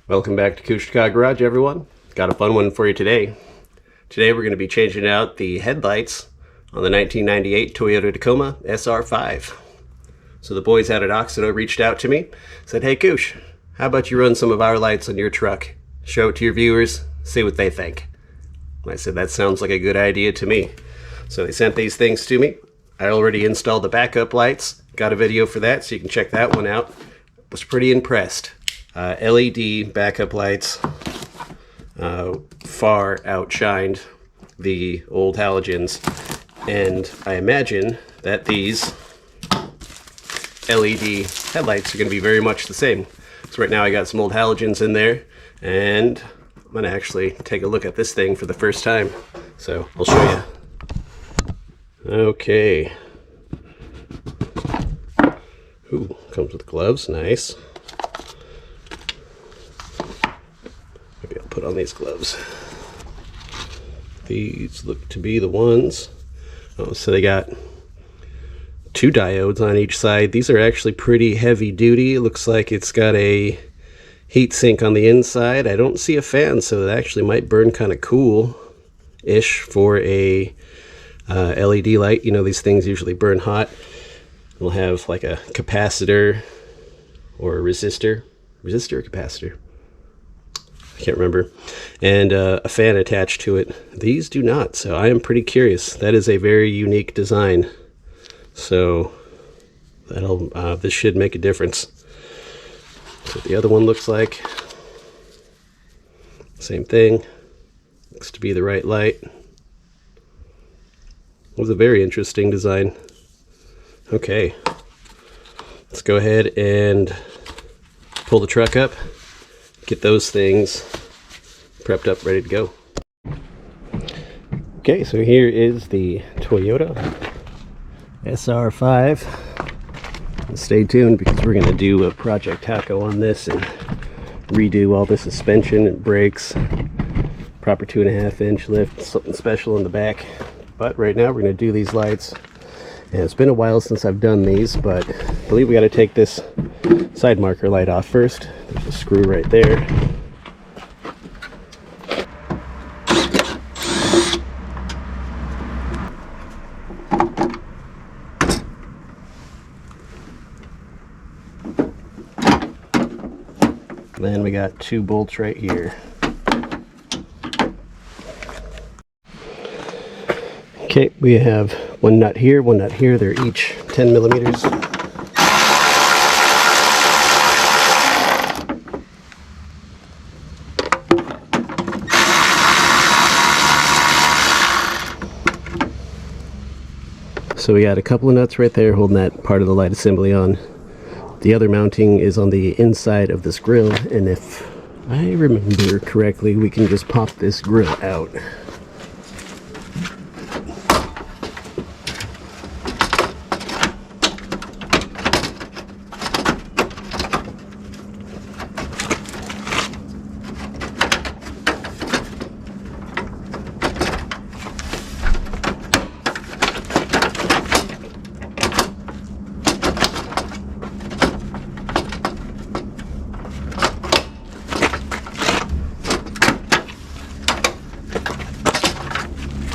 Welcome back to Kushka Garage, everyone. Got a fun one for you today. Today we're going to be changing out the headlights on the 1998 Toyota Tacoma SR5. So the boys out at AUXITO reached out to me, said, "Hey Kush, how about you run some of our lights on your truck? Show it to your viewers, see what they think." I said, "That sounds like a good idea to me." So they sent these things to me. I already installed the backup lights. Got a video for that, so you can check that one out. Was pretty impressed. LED backup lights far outshined the old halogens, and I imagine that these LED headlights are going to be very much the same. So right now I got some old halogens in there, and I'm going to actually take a look at this thing for the first time. So I'll show you. Okay. Ooh, comes with gloves, nice. Maybe I'll put on these gloves. These look to be the ones. Oh, so they got two diodes on each side. These are actually pretty heavy duty. It looks like it's got a heat sink on the inside. I don't see a fan, so it actually might burn kind of cool-ish for a LED light. You know, these things usually burn hot. We'll have like a capacitor or a resistor or capacitor, I can't remember, and a fan attached to it. These do not, so I am pretty curious. That is a very unique design, so that'll this should make a difference. That's what the other one looks like. Same thing, looks to be the right light. It was a very interesting design. Okay, let's go ahead and pull the truck up, get those things prepped up, ready to go. Okay, so here is the Toyota SR5. Stay tuned because we're going to do a Project Taco on this and redo all the suspension and brakes, proper 2.5 inch lift, something special in the back. But right now we're going to do these lights. And it's been a while since I've done these, but I believe we got to take this side marker light off first. There's a screw right there. Then we got two bolts right here. Okay, we have one nut here, one nut here. They're each 10 millimeters. So we got a couple of nuts right there holding that part of the light assembly on. The other mounting is on the inside of this grill, and if I remember correctly, we can just pop this grill out.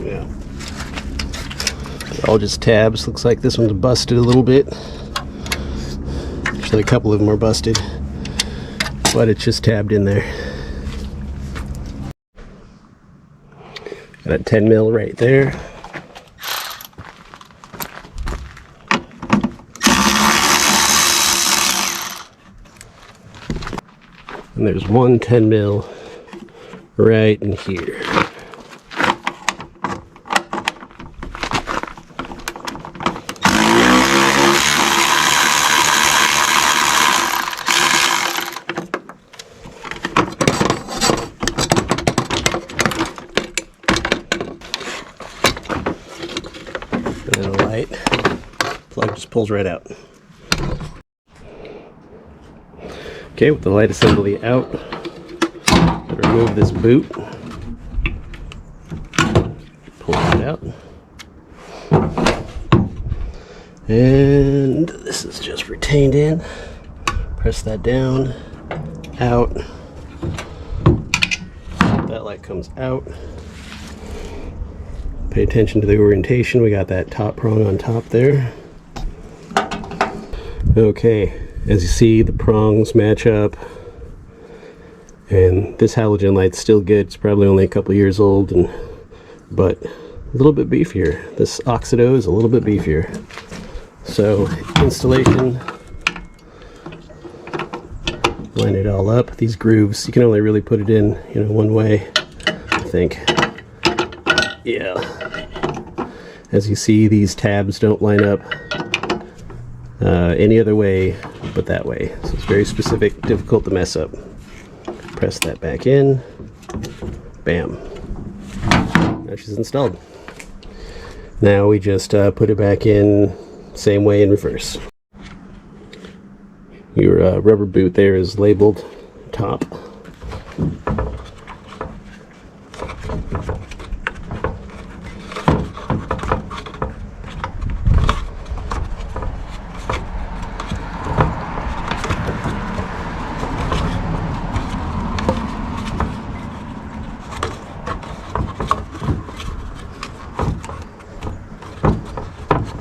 Yeah, all just tabs. Looks like this one's busted a little bit. Actually, a couple of them are busted, but it's just tabbed in there. Got a 10 mil right there. And there's one 10 mil right in here. And then a light. Plug just pulls right out. Okay, with the light assembly out, remove this boot. Pull that out. And this is just retained in. Press that down, out, headlight comes out. Pay attention to the orientation. We got that top prong on top there. Okay, as you see, the prongs match up. And this halogen light's still good. It's probably only a couple years old, but a little bit beefier. This AUXITO is a little bit beefier. So installation, line it all up. These grooves, you can only really put it in, one way, I think. Yeah. As you see, these tabs don't line up any other way but that way. So it's very specific, difficult to mess up. Press that back in. Bam. Now she's installed. Now we just put it back in same way in reverse. Your rubber boot there is labeled top.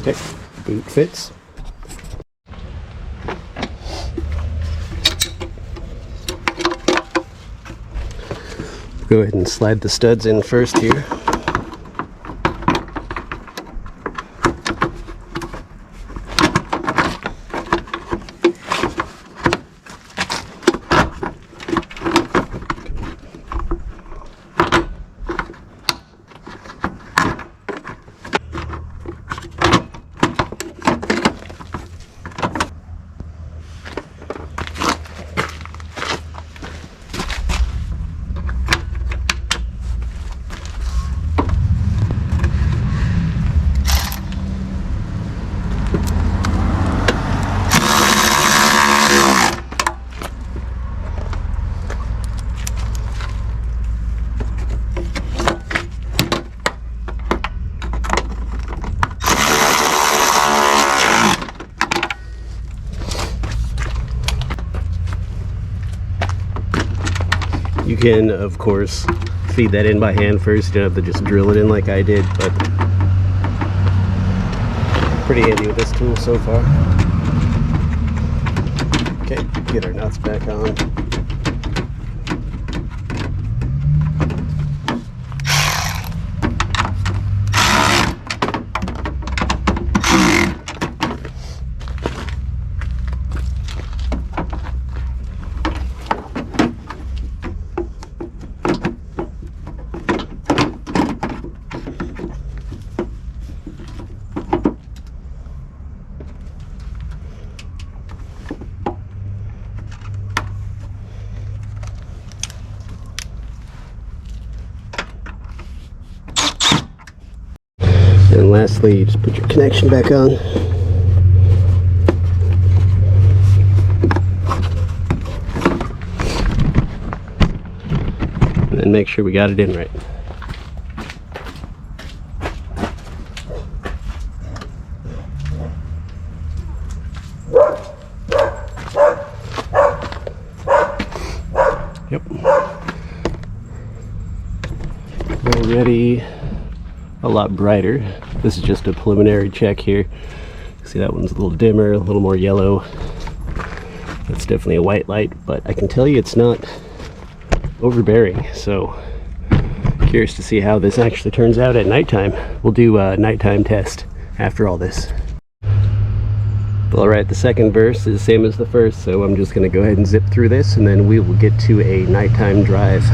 Okay, boot fits. Go ahead and slide the studs in first here. You can, of course, feed that in by hand first. You don't have to just drill it in like I did, but pretty handy with this tool so far. Okay, get our nuts back on. And lastly, you just put your connection back on. And then make sure we got it in right. Yep. Already a lot brighter. This is just a preliminary check here. See, that one's a little dimmer, a little more yellow. That's definitely a white light, but I can tell you it's not overbearing. So curious to see how this actually turns out at nighttime. We'll do a nighttime test after all this. All right, the second verse is the same as the first, so I'm just going to go ahead and zip through this, and then we will get to a nighttime drive.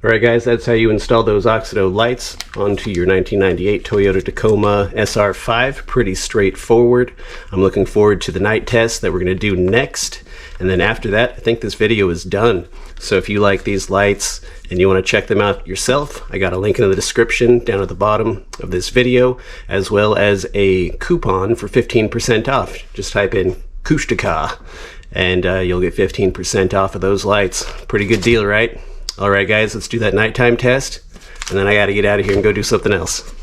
Alright guys, that's how you install those AUXITO lights onto your 1998 Toyota Tacoma SR5. Pretty straightforward. I'm looking forward to the night test that we're going to do next. And then after that, I think this video is done. So if you like these lights and you want to check them out yourself, I got a link in the description down at the bottom of this video, as well as a coupon for 15% off. Just type in Kushtaka and you'll get 15% off of those lights. Pretty good deal, right? Alright guys, let's do that nighttime test, and then I gotta get out of here and go do something else.